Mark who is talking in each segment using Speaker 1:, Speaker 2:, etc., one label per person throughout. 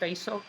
Speaker 1: 2300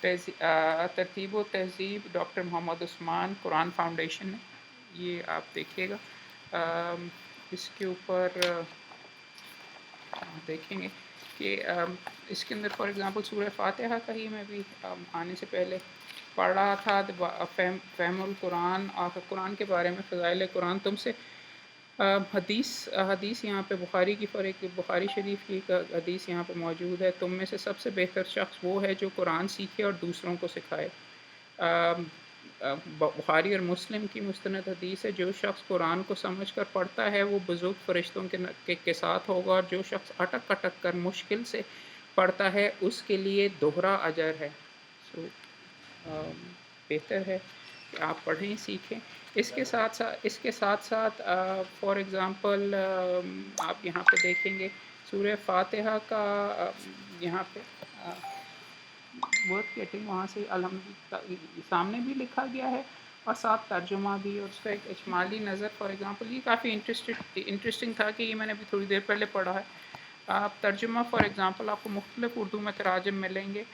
Speaker 1: ترتیب و تہذیب ڈاکٹر محمد عثمان قرآن فاؤنڈیشن ہے، یہ آپ دیکھیے گا۔ اس کے اوپر دیکھیں گے کہ اس کے اندر فار ایگزامپل سورہ فاتحہ کا ہی میں بھی آنے سے پہلے پڑھ رہا تھا، فہم القرآن اور قرآن کے بارے میں فضائل قرآن تم سے حدیث یہاں پہ بخاری کی بخاری شریف کی ایک حدیث یہاں پہ موجود ہے، تم میں سے سب سے بہتر شخص وہ ہے جو قرآن سیکھے اور دوسروں کو سکھائے۔ بخاری اور مسلم کی مستند حدیث ہے، جو شخص قرآن کو سمجھ کر پڑھتا ہے وہ بزرگ فرشتوں کے ساتھ ہوگا، اور جو شخص اٹک اٹک کر مشکل سے پڑھتا ہے اس کے لیے دوہرا اجر ہے۔ بہتر ہے کہ آپ پڑھیں سیکھیں۔ اس کے ساتھ ساتھ فار ایگزامپل آپ یہاں پہ دیکھیں گے سورہ فاتحہ کا یہاں پہ ورڈ گیٹنگ وہاں سے الحمد سامنے بھی لکھا گیا ہے اور ساتھ ترجمہ بھی، اور اس کا ایک اجمالی نظر فار ایگزامپل یہ کافی انٹرسٹنگ تھا کہ یہ میں نے ابھی تھوڑی دیر پہلے پڑھا ہے۔ آپ ترجمہ فار ایگزامپل آپ کو مختلف اردو میں تراجم ملیں گے۔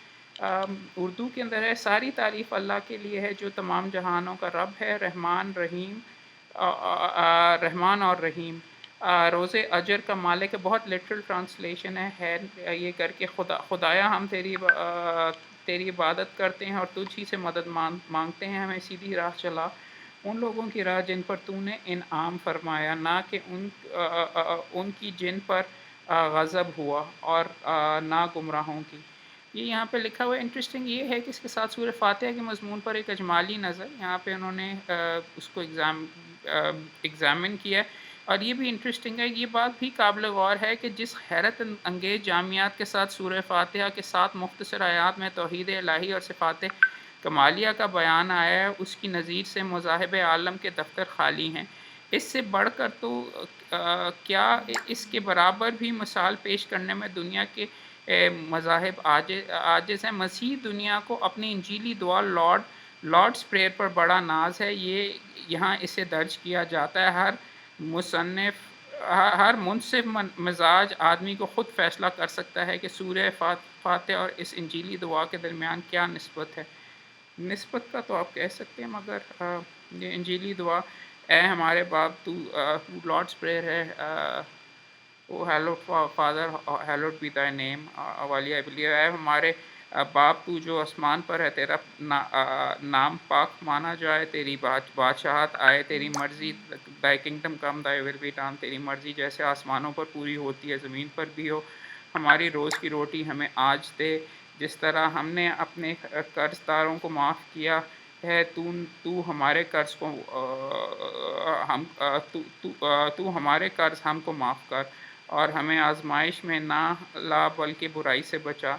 Speaker 1: اردو کے اندر ہے ساری تعریف اللہ کے لیے ہے جو تمام جہانوں کا رب ہے، رحمان اور رحیم، روز اجر کا مالک ہے۔ بہت لٹرل ٹرانسلیشن ہے یہ کر کے خدایا ہم تیری عبادت کرتے ہیں اور تجھ ہی سے مدد مانگتے ہیں، ہمیں سیدھی راہ چلا، ان لوگوں کی راہ جن پر تو نے انعام فرمایا، نہ کہ ان کی جن پر غضب ہوا، اور نہ گمراہوں کی۔ یہ یہاں پہ لکھا ہوا ہے۔ انٹرسٹنگ یہ ہے کہ اس کے ساتھ سورہ فاتحہ کے مضمون پر ایک اجمالی نظر یہاں پہ انہوں نے اس کو ایگزامن کیا ہے، اور یہ بھی انٹرسٹنگ ہے، یہ بات بھی قابل غور ہے کہ جس حیرت انگیز جامعات کے ساتھ سورہ فاتحہ کے 7 مختصر آیات میں توحید الہی اور صفات کمالیہ کا بیان آیا ہے، اس کی نظیر سے مذاہب عالم کے دفتر خالی ہیں۔ اس سے بڑھ کر تو کیا اس کے برابر بھی مثال پیش کرنے میں دنیا کے مذاہب عاجز ہیں۔ مسیح دنیا کو اپنی انجیلی دعا لارڈز پریئر پر بڑا ناز ہے، یہ یہاں اسے درج کیا جاتا ہے۔ ہر منصف مزاج آدمی کو خود فیصلہ کر سکتا ہے کہ سورہ فاتحہ اور اس انجیلی دعا کے درمیان کیا نسبت ہے۔ نسبت کا تو آپ کہہ سکتے ہیں، مگر یہ انجیلی دعا اے ہمارے باپ، تو لارڈز پریئر ہے، او ہیلوڈ فادر ہیلوڈ بی تائی نیم والی، آئی بلیو اے ہمارے باپ تو جو آسمان پر ہے، تیرا نام پاک مانا جائے، تیری بادشاہت آئے، تیری مرضی، تائی کنگڈم کم، تائی ول بی ڈن، تیری مرضی جیسے آسمانوں پر پوری ہوتی ہے زمین پر بھی ہو۔ ہماری روز کی روٹی ہمیں آج دے، جس طرح ہم نے اپنے قرض داروں کو معاف کیا ہے، تو ہمارے قرض ہم کو معاف کر، اور ہمیں آزمائش میں نہ لا بلکہ برائی سے بچا۔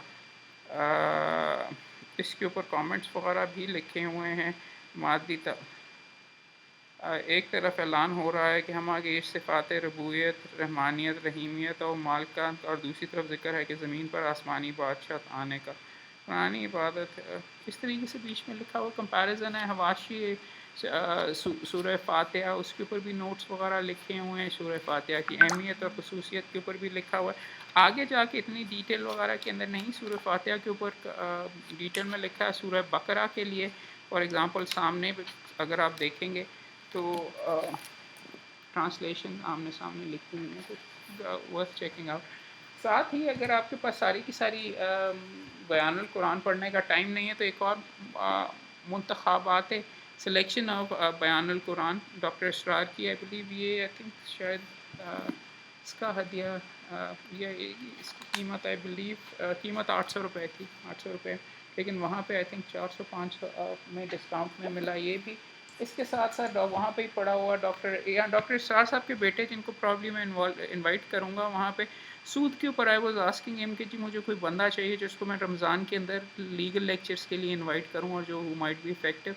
Speaker 1: اس کے اوپر کامنٹس وغیرہ بھی لکھے ہوئے ہیں۔ ایک طرف اعلان ہو رہا ہے کہ ہم آگے صفات ربوبیت، رحمانیت، رحیمیت اور مالکانت، اور دوسری طرف ذکر ہے کہ زمین پر آسمانی بادشاہ آنے کا، قرآنی عبادت اس طریقے سے بیچ میں لکھا ہوا کمپیریزن ہے۔ حواشی سورہ فاتحہ، اس کے اوپر بھی نوٹس وغیرہ لکھے ہوئے ہیں، سورہ فاتحہ کی اہمیت اور خصوصیت کے اوپر بھی لکھا ہوا ہے۔ آگے جا کے اتنی ڈیٹیل وغیرہ کے اندر نہیں سورہ فاتحہ کے اوپر ڈیٹیل میں لکھا ہے۔ سورہ بقرہ کے لیے فار ایگزامپل سامنے اگر آپ دیکھیں گے تو ٹرانسلیشن آمنے سامنے لکھی ہوئی ہے، تو ورتھ چیکنگ آؤٹ۔ ساتھ ہی اگر آپ کے پاس ساری کی ساری بیان القرآن پڑھنے کا ٹائم نہیں ہے تو ایک اور منتخبات ہے، سلیکشن آف بیان القرآن ڈاکٹر اسرار کی، آئی بلیو یہ آئی تھنک شاید اس کا ہدیہ یہ اس کی قیمت آئی بلیو قیمت 800 روپے تھی، 800 روپے، لیکن وہاں پہ آئی تھنک 400-500 میں ڈسکاؤنٹ میں ملا یہ بھی۔ اس کے ساتھ ساتھ وہاں پہ ہی پڑا ہوا ڈاکٹر اسرار صاحب کے بیٹے، جن کو پرابلی میں انوائٹ کروں گا وہاں پہ، سود کے اوپر آئی واز آسکنگ ہم کہ جی مجھے کوئی بندہ چاہیے جس کو میں رمضان کے اندر لیگل لیکچرز کے لیے انوائٹ کروں اور جو مائٹ بی افیکٹو۔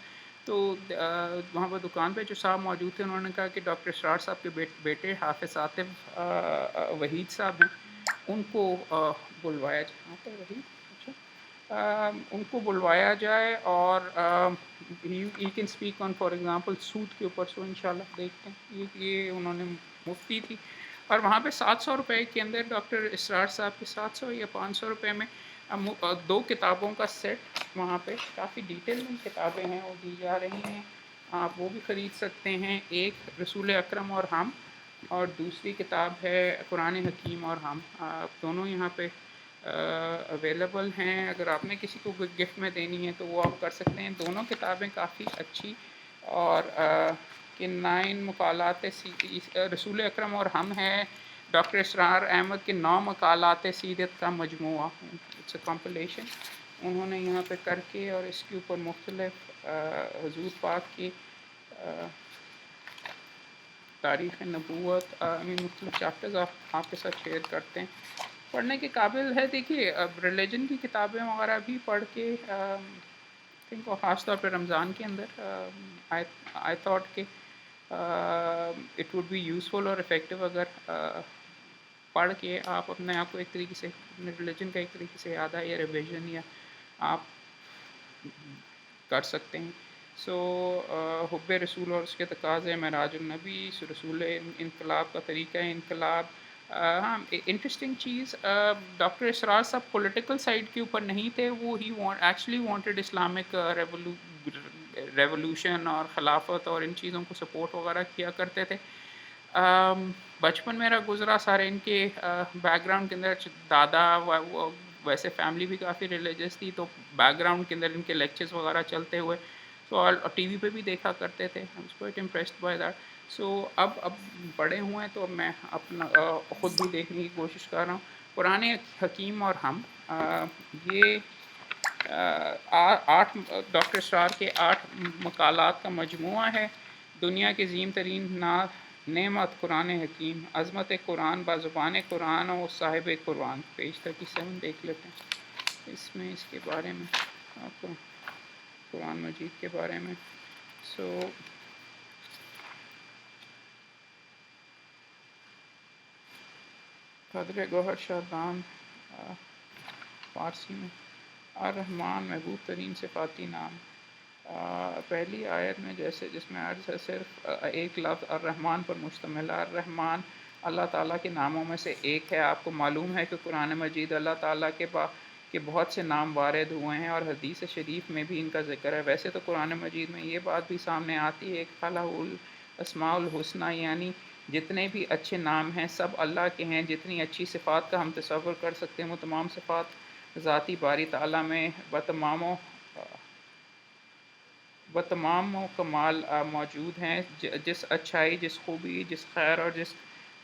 Speaker 1: تو وہاں پر دکان پہ جو صاحب موجود تھے انہوں نے کہا کہ ڈاکٹر اسرار صاحب کے بیٹے حافظ عاطف وحید صاحب ہیں، ان کو بلوایا جائے، ان کو بلوایا جائے، اور he can speak on for example سود کے اوپر، سو انشاءاللہ دیکھتے ہیں۔ یہ انہوں نے مفتی تھی، اور وہاں پہ 700 روپے کے اندر ڈاکٹر اسرار صاحب کے 700 یا 500 روپے میں 2 کتابوں کا سیٹ وہاں پہ کافی ڈیٹیل میں کتابیں ہیں وہ دی جا رہی ہیں، آپ وہ بھی خرید سکتے ہیں. ایک رسول اکرم اور ہم، اور دوسری کتاب ہے قرآن حکیم اور ہم. دونوں یہاں پہ اویلیبل ہیں. اگر آپ نے کسی کو گفٹ میں دینی ہے تو وہ آپ کر سکتے ہیں. دونوں کتابیں کافی اچھی اور کہ 9 مقالات رسول اکرم اور ہم ہے ڈاکٹر اسرار احمد کے 9 مقالات سیرت کا مجموعہ. اٹس اے کمپلیشن انہوں نے یہاں پہ کر کے، اور اس کے اوپر مختلف حضور پاک کی تاریخ نبوت مختلف چیپٹرز آپ کے ساتھ شیئر کرتے ہیں. پڑھنے کے قابل ہے. دیکھیے اب ریلیجن کی کتابیں وغیرہ بھی پڑھ کے تھنک، خاص طور پہ رمضان کے اندر آئی تھاٹ کہ اٹ وڈ بی یوزفل اور افیکٹو اگر پڑھ کے آپ اپنے آپ کو ایک طریقے سے اپنے ریلیجن کا ایک طریقے سے یاد ہے یا ریویژن یا آپ کر سکتے ہیں. سو حب رسول اور اس کے تقاضے معراج النبی، رسول انقلاب کا طریقہ انقلاب. ہاں انٹرسٹنگ چیز، ڈاکٹر اسرار صاحب پولیٹیکل سائڈ کے اوپر نہیں تھے. وہ ہی ایکچولی وانٹیڈ اسلامک ریولوشن اور خلافت اور ان چیزوں کو سپورٹ وغیرہ کیا کرتے تھے. بچپن میرا گزرا سارے ان کے بیک گراؤنڈ کے اندر دادا ویسے فیملی بھی کافی ریلیجس تھی، تو بیک گراؤنڈ کے اندر ان کے لیکچرز وغیرہ چلتے ہوئے تو ٹی وی پہ بھی دیکھا کرتے تھے. I was quite impressed by that. So اب بڑے ہوئے ہیں تو میں اپنا خود بھی دیکھنے کی کوشش کر رہا ہوں. قرآن حکیم اور ہم، یہ 8 ڈاکٹر اسرار کے 8 مقالات کا مجموعہ ہے. دنیا کے عظیم ترین نعمت قرآن حکیم، عظمت قرآن بازبان قرآن اور صاحب قرآن. پیج 37 دیکھ لیتے ہیں. اس میں اس کے بارے میں آپ کو قرآن مجید کے بارے میں. سو قدر گوہر شاہدان فارسی میں، الرحمن محبوب ترین صفاتی نام. پہلی آیت میں جیسے جس میں عرض ہے صرف ایک لفظ الرحمن پر مشتمل ہے. الرحمن اللہ تعالیٰ کے ناموں میں سے ایک ہے. آپ کو معلوم ہے کہ قرآن مجید اللہ تعالیٰ کے بہت سے نام وارد ہوئے ہیں اور حدیث شریف میں بھی ان کا ذکر ہے. ویسے تو قرآن مجید میں یہ بات بھی سامنے آتی ہے کہ خلق الاسماء الحسنی، یعنی جتنے بھی اچھے نام ہیں سب اللہ کے ہیں. جتنی اچھی صفات کا ہم تصور کر سکتے ہیں وہ تمام صفات ذاتی باری تعالیٰ میں بتمام و کمال موجود ہیں. جس اچھائی، جس خوبی، جس خیر اور جس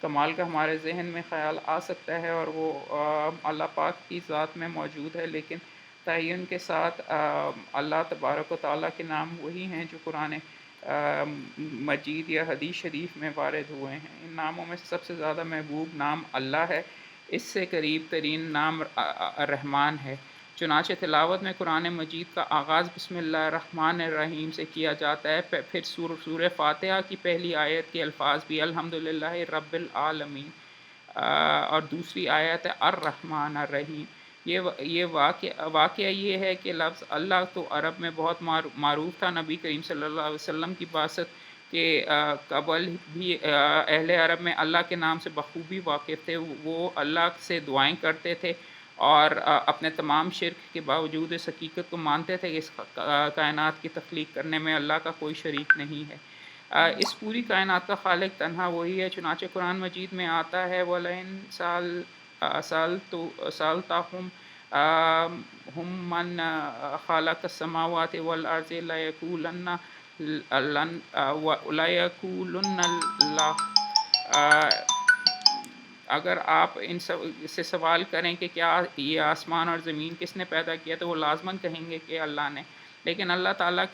Speaker 1: کمال کا ہمارے ذہن میں خیال آ سکتا ہے اور وہ اللہ پاک کی ذات میں موجود ہے. لیکن تعین کے ساتھ اللہ تبارک و تعالیٰ کے نام وہی ہیں جو قرآن مجید یا حدیث شریف میں وارد ہوئے ہیں. ان ناموں میں سے سب سے زیادہ محبوب نام اللہ ہے. اس سے قریب ترین نام رحمان ہے. چنانچہ تلاوت میں قرآن مجید کا آغاز بسم اللہ الرحمن الرحیم سے کیا جاتا ہے. پھر سورہ فاتحہ کی پہلی آیت کے الفاظ بھی الحمدللہ رب العالمین، اور دوسری آیت ہے الرحمن الرحیم. یہ واقعہ یہ ہے کہ لفظ اللہ تو عرب میں بہت معروف تھا. نبی کریم صلی اللہ علیہ وسلم کی بعثت کے قبل بھی اہل عرب میں اللہ کے نام سے بخوبی واقف تھے. وہ اللہ سے دعائیں کرتے تھے اور اپنے تمام شرک کے باوجود اس حقیقت کو مانتے تھے کہ اس کائنات کی تخلیق کرنے میں اللہ کا کوئی شریک نہیں ہے. اس پوری کائنات کا خالق تنہا وہی ہے. چنانچہ قرآن مجید میں آتا ہے وَلَئِن سَأَلْتَهُمْ مَنْ خَلَقَ السَّمَاوَاتِ وَالْأَرْضِ لَيَقُولُنَّ اللَّهُ. اگر آپ ان سے سوال کریں کہ کیا یہ آسمان اور زمین کس نے پیدا کیا تو وہ لازماً کہیں گے کہ اللہ نے. لیکن اللہ تعالیٰ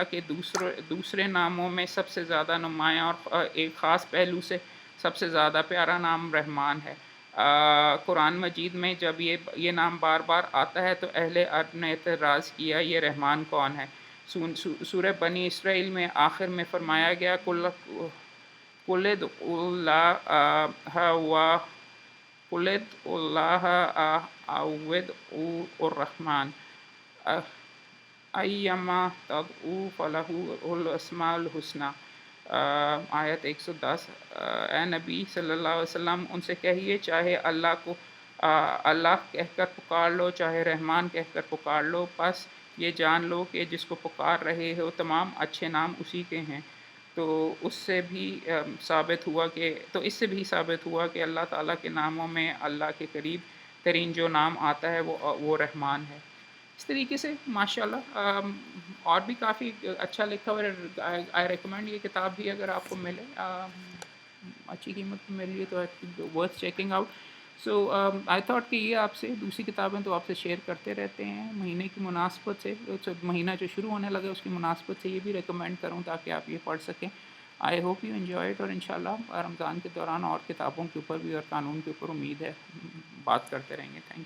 Speaker 1: کے دوسرے ناموں میں سب سے زیادہ نمایاں اور ایک خاص پہلو سے سب سے زیادہ پیارا نام رحمان ہے. قرآن مجید میں جب یہ نام بار بار آتا ہے تو اہل عرب نے اعتراض کیا یہ رحمان کون ہے. سورہ بنی اسرائیل میں آخر میں فرمایا گیا قُلِ اللَّهَ أَوِ ادْعُوا الرَّحْمَٰنَ أَيَّمَّا تَدْعُوا فَلَهُ الْأَسْمَاءُ الْحُسْنَىٰ. آیت 110. اے نبی صلی اللہ علیہ وسلم ان سے کہیے چاہے اللہ کو اللہ کہہ کر پکار لو، چاہے رحمان کہہ کر پکار لو، بس یہ جان لو کہ جس کو پکار رہے ہو تمام اچھے نام اسی کے ہیں۔ تو اس سے بھی اس سے بھی ثابت ہوا کہ اللہ تعالیٰ کے ناموں میں اللہ کے قریب ترین جو نام آتا ہے وہ رحمان ہے۔ اس طریقے سے ماشاءاللہ اور بھی کافی اچھا لکھا ہوا ہے۔ آئی ریکمینڈ یہ کتاب بھی اگر آپ کو ملے اچھی قیمت میں مل رہی ہے تو worth checking out. So I thought کہ یہ آپ سے دوسری کتابیں تو آپ سے شیئر کرتے رہتے ہیں، مہینے کی مناسبت سے مہینہ جو شروع ہونے لگا اس کی مناسبت سے یہ بھی ریکمینڈ کروں تاکہ آپ یہ پڑھ سکیں۔ I hope you enjoy it, اور انشاءاللہ رمضان کے دوران اور کتابوں کے اوپر بھی اور قانون کے اوپر امید ہے بات کرتے رہیں گے۔ Thank you.